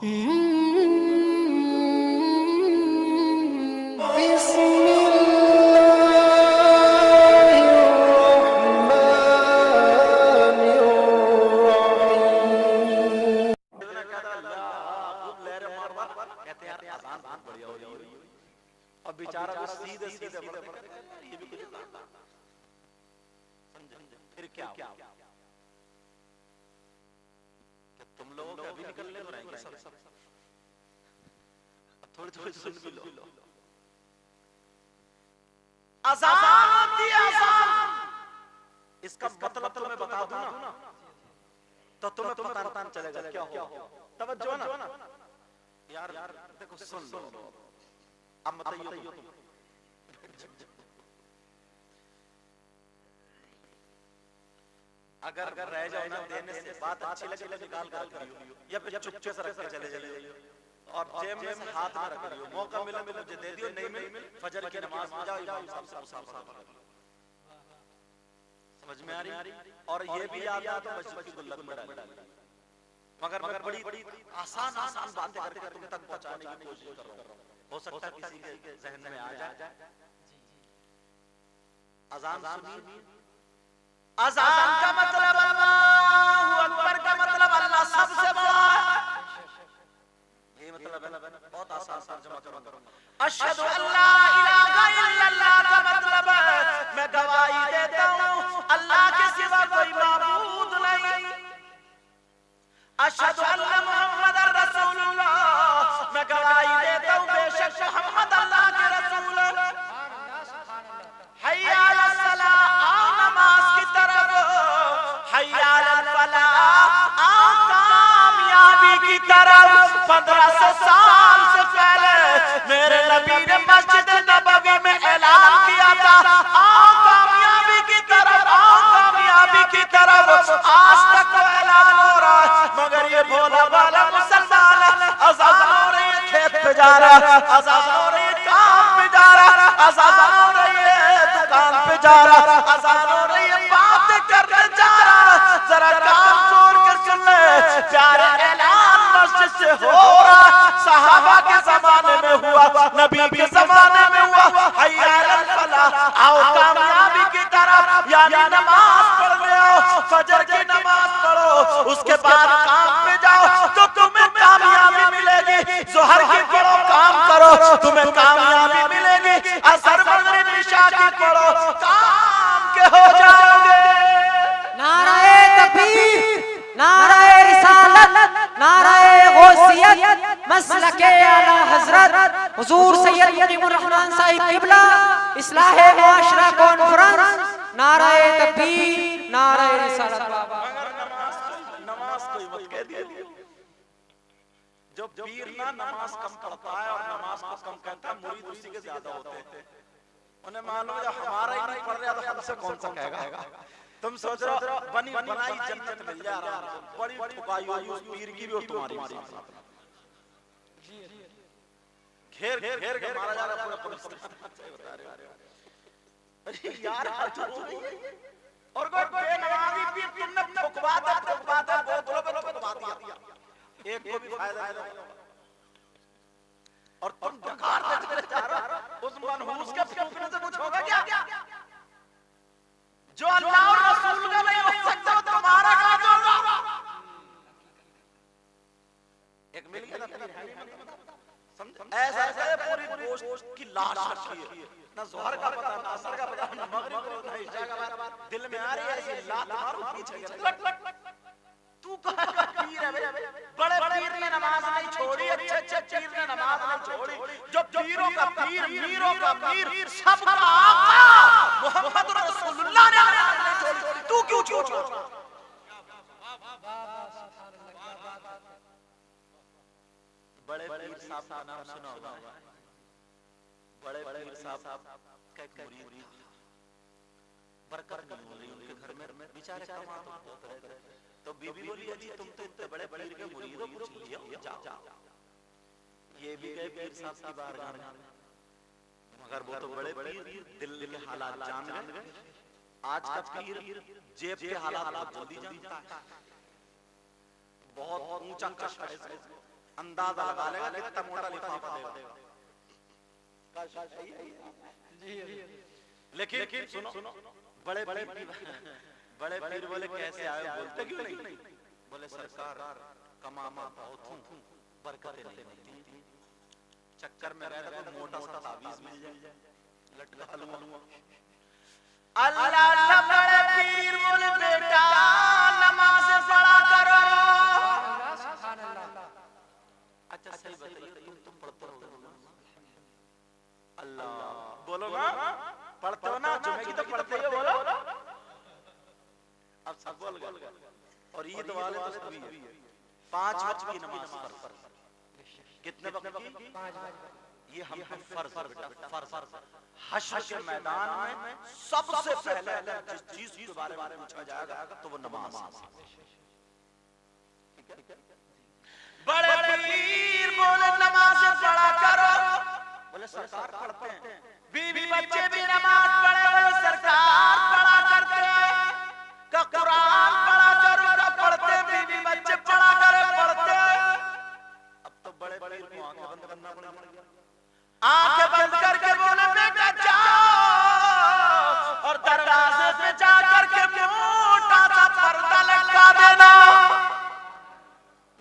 अब बेचारा वो सीधे सीधे ये भी कुछ फिर क्या तुम लोगों के अभी निकलने तो रहेंगे सब थोड़ी थोड़ी सुन भी लो। अज़ान दी अज़ान, इसका मतलब तुम्हें बता दूं ना तो तुम्हें पता चलेगा क्या हो। तवज्जो ना यार, देखो सुन लो अब बताइए तुम। अगर रह जाओ ना देने से बात अच्छी लगे तो निकाल कर करियो, या फिर चुपचे से रख के चले जाइए और जेब में से हाथ में रख लियो। मौका मिला तो मुझे दे दियो, नहीं मिल फजर की नमाज में जाओ इमाम साहब से मुसाफा कर लो। समझ में आ रही? और ये भी याद आ तो मस्जिद की गुल्लक में डाल। मगर बड़ी आसान बातें करके तुम तक पहुंचाने की कोशिश कर रहा हूं। हो सकता है किसी के जहन में आ जाए। अज़ान सुनिए। अज़ान का मतलब अल्लाहु अकबर का मतलब अल्लाह सबसे बड़ा है। ये मतलब है, बहुत आसान तर्जुमा करूंगा। अशहदु अल्ला इलाहा इल्लल्लाह का मतलब मैं गवाही देता हूं अल्लाह के सिवा कोई माबूद नहीं। अशहदु अल्ला मुहम्मदर रसूलुल्लाह, मैं गवाही देता हूं बेशक मोहम्मद अल्लाह के रसूल है। हय्या अलस सलाह, आओ नमाज की तरफ। हय्या अलल फलाह, आओ कामयाबी की तरफ। 1500 साल से पहले मेरे नबी ने मस्जिद नबवी में ऐलान किया था, आओ कामयाबी की तरफ, आओ कामयाबी की तरफ। आज तक वो ऐलान हो रहा है, मगर ये भोला भाला मुसलमान अज़ान हो रही है खेत पे जा रहा, अज़ान हो रही है काम पे जा रहा, अज़ान हो रही है दुकान पे जा रहा, अज़ान हो रही है बातें करने जा रहा। जरा कान छोड़ के सुन ले, प्यारे ऐलान मस्जिद से हो रहा। सहाबा के जमाने में हुआ, नबी के जमाने में हुआ। हय्या अलल फलाह, आओ कामयाबी की तरफ, यानी नमाज पढ़ने आओ। फजर की नमाज पढ़ो, उसके बाद काम पे जाओ तो तुम्हें कामयाबी मिलेगी। ज़ोहर की पढ़ो, काम करो, तुम्हें कामयाबी मिलेगी। असर मगरिब इशा की पढ़ो, काम के हो जाओगे। नाराए तकबीर, नाराए रिसालत, नाराए गौसियत, मसलके आला हजरत हुजूर सैयद मुनीमुर रहमान साहिब किबला, इस्लाहे मुआशरा कॉन्फ्रेंस। नाराए तकबीर, नाराए रिसालत। नमाज कोई मत कह दिया। जो पीर ना नमाज कम पढ़ता है और नमाज को कम कहता है, मुरीद उसी के ज्यादा होते हैं। उन्हें मालूम है हमारा ही नहीं पढ़ रहा तो हमसे कौन सा कहेगा। तुम सोच रहे हो बनी बनाई जन्नत मिल जा रहा है, बड़ी ठुकाई हुई उस पीर की भी और तुम्हारी भी। घेर घेर घेर के मारा जा रहा पूरा पुलिस यार। और कोई बेनमाजी पीर तुमने ठुकवा दे बोतलों पे ठुकवा दिया, एक को भी फायदा नहीं। और तुम डकार देते जा रहे हो, उस मनहूस के फूंकने से कुछ होगा क्या? जो अल्लाह और रसूल का नहीं हो सकता तुम्हारा काम होगा। एक मिल गया ऐसा पूरी गोश्त की लाश रखी है, ना ज़ोहर का पता, ना असर का पता, ना मगरिब को, ना इशा का पता। दिल में आ रही है ऐसी लात मारो पीछे तू कहेगा पीर है। बड़े पीर ने नमाज नहीं छोड़ी, अच्छे पीर ने नमाज नहीं छोड़ी। जो पीरों का पीर, मीरों का मीर, सबका आका मोहम्मद रसूलुल्लाह ने नमाज नहीं छोड़ी, तू क्यों छोड़? बड़े पीर साहब का नाम सुना होगा। बड़े पीर साहब का एक मुरीद बरकत नहीं हो रही उनके घर में, बेचारे कमाते बहुत रहते। तो बीबी बोली जी तुम तो इतने बड़े पीर के मुरीद हो, कुछ लियो जाओ। ये भी गए पीर साहब की बारगाह में, मगर वो तो बड़े पीर दिल के हालात जान गए। आज का पीर जेब के हालात जल्दी जानता है, बहुत ऊंचा कष्ट है। अंदाजा लगा लेगा कितना मोटा लिफाफा देगा। लेकिन सुनो बड़े पीर बोले कैसे आए, बोलते क्यों नहीं? बोले सरकार कमामा बहुत हूं, बरकतें नहीं मिलती, चक्कर में रहता तो मोटा सा ताबीज मिल जाए लटका लूंगा। अल्लाह अल्लाह बड़े पीर बोले बेटा नमाज पढ़ा करो। अच्छा सही बताइए, तुम पढ़ते हो? अल्लाह बोलो ना, पढ़ते हो ना? जुमे की तो पढ़ते हो, बोलो। अब सब बोल गए। और ईद वाले तो सभी है। 5 वक्त की नमाज पर कितने वक्त की? 5 वक्त। ये हम फर्ज बेटा, फर्ज। हश्र के मैदान में सबसे पहले जिस चीज के बारे में पूछा जाएगा तो वो नमाज। बड़े पीर बोले नमाज पढ़ा करो। बोले सरकार पढ़ते हैं, बीवी बच्चे भी नमाज पढ़े, बोले सरकार पढ़ा करते का कुरान पढ़ा करो, का पढ़ते बीवी बच्चे पढ़ा करे पढ़ते। अब तो बड़े पीर को आंखें बंद करना पड़ेगा। आंखें बंद करके बोले बेटा जाओ और दरवाजे पे जा करके मोटा सा पर्दा लटका देना,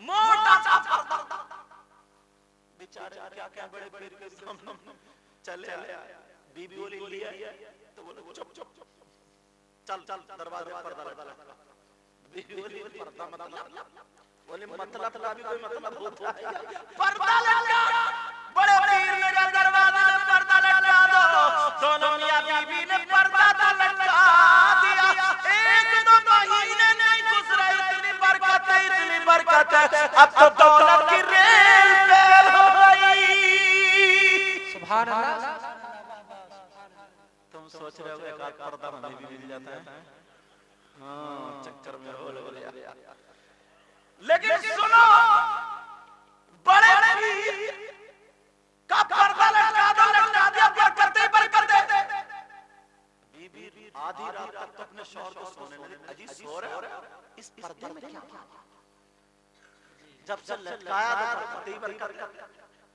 मोटा सा पर्दा। बेचारे क्या क्या बड़े पीर के चले आए, बीबी बोली लिया तो बोले चुप चुप चल दरवाजे पर पर्दा लटका। बीबी बोली पर्दा मतलब, बोले मतलब का भी कोई मतलब होता है? पर्दा लटका। बड़े पीर मेरे दरवाजे में पर्दा लटका दो। दोनों मियां बीबी ने पर्दा तो लटका दिया, एक दो महीने नहीं गुजरे, इतनी बरकत है, अब तो दौलत की रेल फेल हो गई। सुभान अल्लाह। तुम सोच रहे हो एक आध पर्दा हमें भी मिल जाता है, हाँ चक्कर में हो यार। लेकिन सुनो बड़े पीर का पर्दा लटका दिया, बरकत। बीबी आधी रात तक तो अपने शौहर को सोने नहीं दी। अजी सो रहे हो, इस पर्दे में क्या? जब से लटकाया तो पर्दे बरकत,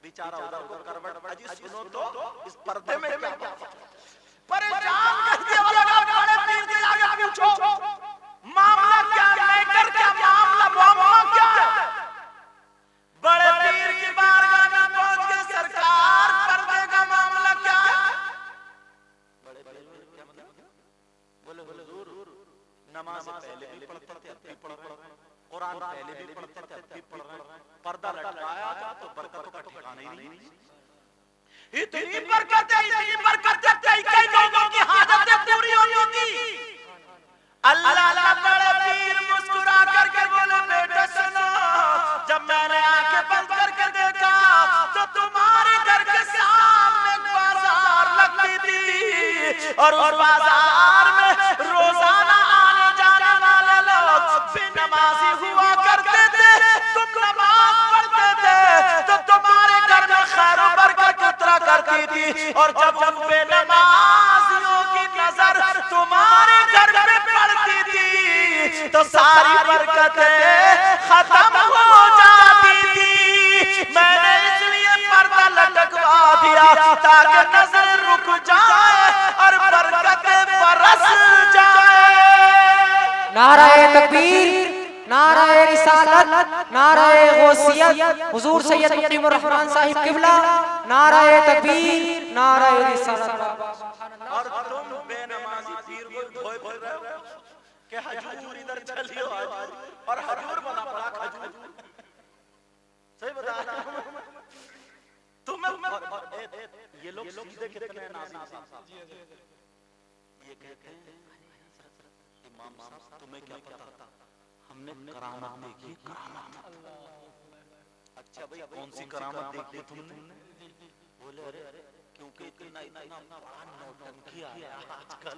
बेचारा उधर को करवट। अजी सुनो तो इस पर्दे में क्या? परेशान कर दिया। बड़े पीर के आगे पूछो मामला क्या, मैटर क्या, मामला क्या है? बड़े पीर की बारगाह में पहुंच गए, सरकार पर्दे का मामला क्या है? बड़े पीर क्या मतलब? बोले हुजूर नमाज पहले भी पढ़ते थे, अब भी पढ़ रहे हैं, कुरान पहले भी पढ़ते थे, अब भी पढ़ रहे हैं, पर्दा लटकाया था तो बरकतों का ठिकाना ही नहीं। इतनी बरकत है, कई लोगों की हाजतें पूरी होगी। अल्लाह बड़े पीर मुस्कुरा करके बोले बेटा सुनो, जब मैंने आंखें बंद करके देखा तो तुम्हारे घर के सामने एक बाजार लगती थी, और उस बाजार में रोजाना आने जाने वाले लोग बेनमाजी हुआ करते थे। तुम नमाज पढ़ते थे तो तुम्हारे घर में खैर और बरकत उतरा करती थी, और जब उन बेनमाजियों की नजर तुम्हारे घर में पड़ती थी तो सारी बरकतें खत्म हो जाती थी। मैंने इसलिए पर्दा लटकवा दिया ताकि नजर रुक जाए और बरकतें बरस जाए। नाराए तकबीर, नाराए रिसालत, नाराए गौसियत, हुजूर सैयद मुनीमुर रहमान साहिब किबला, नाराए तकबीर, नाराए रिसालत। और तुम बेनमाजी पीर को धोए फिर रहे हो कि हजूर इधर चलियो आज, और हजूर बना पड़ा खजूर। सही बता रहा हूं तुम्हें। ये लोग सीधे कितने नाज़िम ये कहते हैं इमाम साहब तुम्हें क्या पता, हमने करामत देखी, करामत। अच्छा भाई कौन सी करामत देखी तुमने? बोले अरे क्योंकि इतना बड़ा नौटंकी आया आजकल,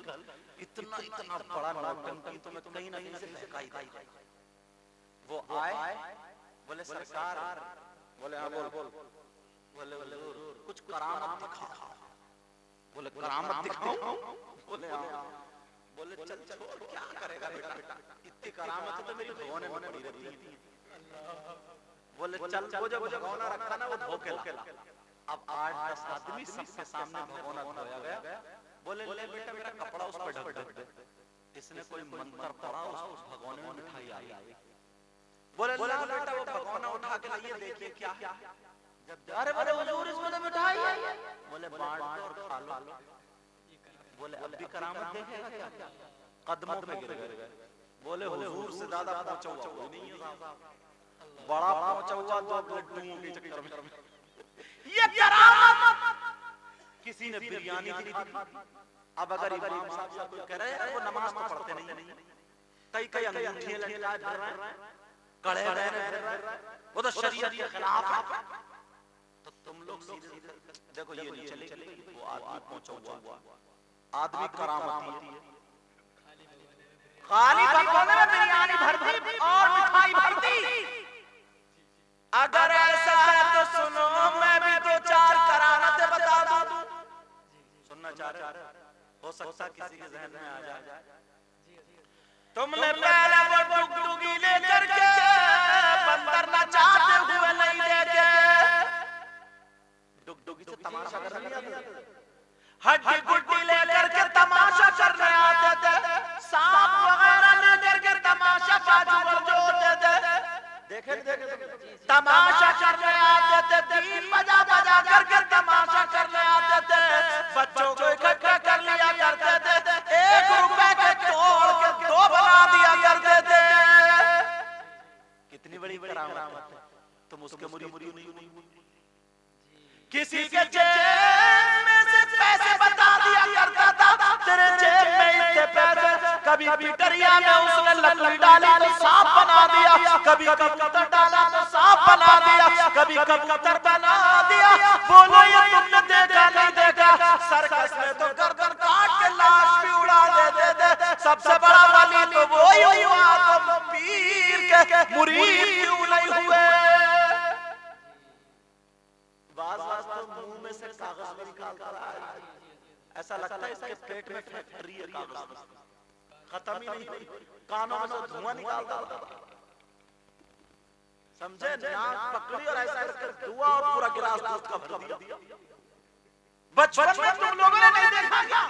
इतना बड़ा नौटंकी तो मैं कहीं ना कहीं से महकाई थी। वो आए बोले सरकार, बोले हाँ बोल, बोले कुछ करामत दिखाओ। बोले करामत दिखाऊं? बोले हाँ। बोले चल छोड़, क्या करेगा बेटा, इतनी करामत तो मेरी भगवान ने पड़ी रहती है। बोले चल वो जो भगोना रखा ना वो धोके ला। अब 8-10 आदमी सबके सामने भगोना धोया गया। बोले ले बेटा मेरा कपड़ा उस पे ढक दे। इसने कोई मंत्र पढ़ा, उस भगोने में मिठाई आई। बोले ला बेटा वो भगोना उठा के लाइए, देखिए क्या है। अरे बोले हुजूर इसमें तो मिठाई है। बोले बांट दो और खा लो। बोले अब भी करामत देखेगा क्या? कदमों पे गिर गए। बोले हुजूर से ज्यादा पहुंचा हुआ कोई नहीं है, बड़ा पहुंचा हुआ दो लड्डुओं के चक्कर में। ये करामत किसी ने बिरयानी दी थी। अब अगर इमाम साहब कोई कह रहे हैं वो नमाज तो पढ़ते नहीं, कई अंगूठियां लटकाए फिर रहे हैं, कड़े रहे, वो तो शरीयत के खिलाफ है। तो तुम लोग सीधे देखो ये नहीं चलेगी। वो आदमी पहुंचा हुआ आदमी करामती है, खाली भगोने में बिरयानी भरती और मिठाई भरती। अगर ऐसा है तो सुनो, मैं भी 2-4 करामतें बता दूं। सुनना चाह रहे हो सकता किसी के जहन में आ जाए। तुमने पहले वो डुगडुगी लेकर के बंदर नचाते हुए नहीं देखे। डुगडुगी से तमाशा करने आते थे, हड्डी गुड्डी लेकर के तमाशा करने आते थे, सांप वगैरह लेकर के तमाशा बाजू जो होते थे, देखे तमाशा करने आते थे, बीन बजा बजा करके तमाशा करने आते थे, बच्चों को इकट्ठा कर लिया करते थे, 1 रुपए के तोड़ के 2 बना दिया करते थे। कितनी बड़ी करामत है। तुम उसके मुरीद नहीं। किसी के जेब में से पैसे बता दिया करता था, तेरे जेब में इतने पैसे। कभी पिटरिया में उसने लकड़ी डाली तो सांप बना दिया, कभी कबूतर डाला तो सांप बना दिया, कभी कबूतर बना दिया। बोलो ये तुमने देखा नहीं देखा? सर्कस में तो गर्दन काट के लाश भी उड़ा देते थे। सबसे बड़ा वाली तो वो ही हुआ, तुम पीर के मुरीद क्यों नहीं हुए? बाज तो मुंह में से कागज भी निकालता रहा है, ऐसा लगता है इसके पेट में फैक्ट्री है कागज, खत्म ही नहीं, कानों में से धुआं निकालता रहा। समझे? नाक पकड़ी और ऐसा करके धुआं और पूरा गिलास दूध का भर दिया। बचपन में तुम लोगों ने नहीं देखा क्या?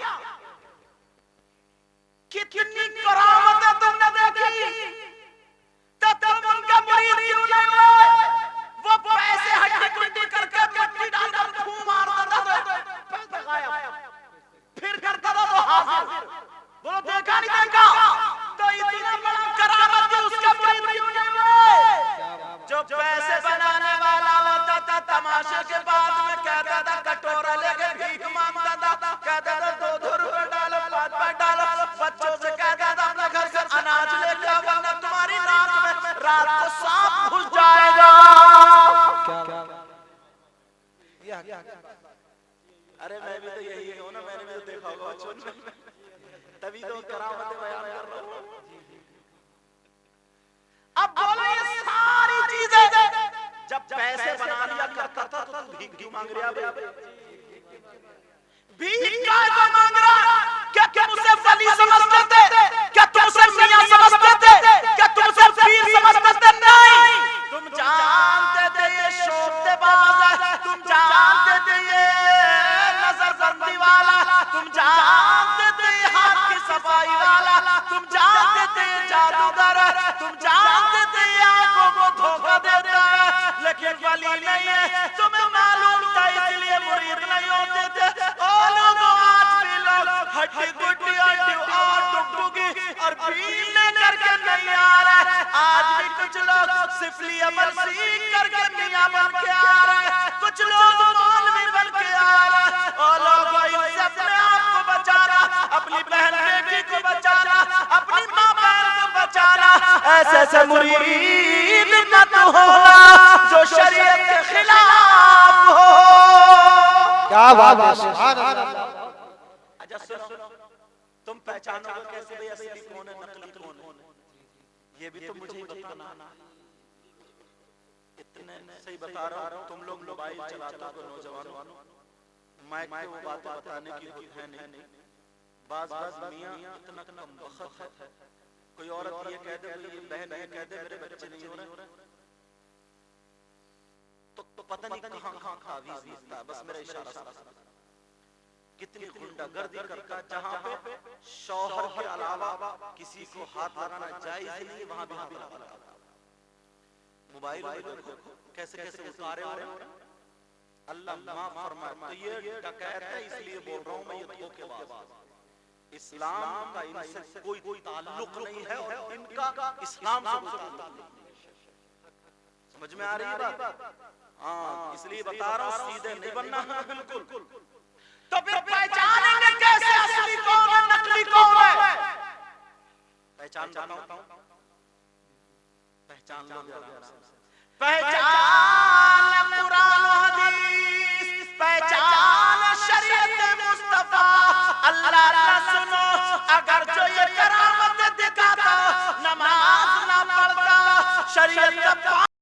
कितनी करामतें तुमने देखी, तब तुम उनका मुरीद क्यों नहीं हुए? वो पैसे हड्डी गुड्डी करके मिट्टी डालकर फूंक मारता था, पैसे गायब, फिर करता था तो हाजिर। बोलो देखा नहीं देखा? तो इतना बड़ा करामत है, उसका मुरीद क्यों नहीं हुए? जो पैसे बनाने वाला होता था, तमाशे के बाद में कहता था कटोरा लेके भीख मांगता था, कहता था 2-2 रुपए डालो, 5-5 डालो। बच्चों से कहता था अपने घर से अनाज लेके आओ, वरना तुम्हारी नाक में रात को सांप घुस जाएगा। अरे मैं भी तो यही हूँ ना, मैंने भी तो देखा होगा बचपन में, तभी तो करामतें बयान कर रहा हूँ। अब बोलो ये सारी चीजें जब पैसे बना लिया करता था तो तू भीख क्यों मांग रहा है? भीख का मांग रहा? क्या तुम उसे वली समझते थे? क्या तुम उसे मियां समझते थे? क्या तुम उसे पीर समझते थे? नहीं, तुम जानते थे ये शोबतेबाज है, तुम जानते थे ये नजरबंदी वाला, तुम जानते थे हाथ की सफाई वाला, तुम जानते थे ये जादूगर है, तुम जानते थे ये आंखों को धोखा देता है, लेकिन वली नहीं है। तुम्हें मालूम था इसलिए मुरीद नहीं होते थे। और लोगों आज भी लोग हड्डी गुड्डी और डुगडुगी और बीन लेकर के नहीं आ रहे। आज भी कुछ लोग सिफली अमल सीख करके मियां बन के आ रहे हैं, कुछ लोग मौलवी बन के आ रहे हैं। और लोगों इनसे अपने आप को बचाना, अपनी बहन बेटी को बचाना, अपनी माँ बहन को बचाना। ऐसे मुरीद मत होना जो शरीयत के खिलाफ हो। क्या बात है, सुभान अल्लाह। अच्छा सुनो, तुम पहचानोगे कैसे भाई असली कौन है नकली कौन है? ये भी तो मुझे ही बताना। इतने सही बता रहा हूँ, तुम लोग मोबाइल चलाते हो नौजवानों, माइक पे वो बातें बताने की है नहीं। बाज मियां इतना कम वक्त है, कोई औरत ये कह दे, ये बहन ये कह दे मेरे बच्चे नहीं हो रहे, पता नहीं कहां तावीज़ लिखता है, बस मेरा इशारा सुनो। कितनी गुंडागर्दी करता, जहां पे शौहर के अलावा किसी को हाथ लगाना जायज नहीं, वहां भी हाथ लगाता। मोबाइल में देखो कैसे कैसे उतारे हो रहे हैं, अल्लाह माफ फरमाए। तो ये डकैत है, इसलिए बोल रहा हूं मैं, ये धोखेबाज। इस्लाम का इनसे कोई ताल्लुक नहीं है और इनका इस्लाम से कोई ताल्लुक नहीं। समझ में आ रही है बात? हाँ, इसलिए बता रहा हूं, सीधे नहीं बनना है बिल्कुल। तो फिर पहचानेंगे कैसे असली कौन है, नकली कौन है? पहचान बताऊं, पहचान लो जरा। पहचान कुरान हदीस, पहचान शरीयत मुस्तफा। अल्लाह सुनो, अगर जो ये करामत दिखाता, नमाज ना पढ़ता, शरीयत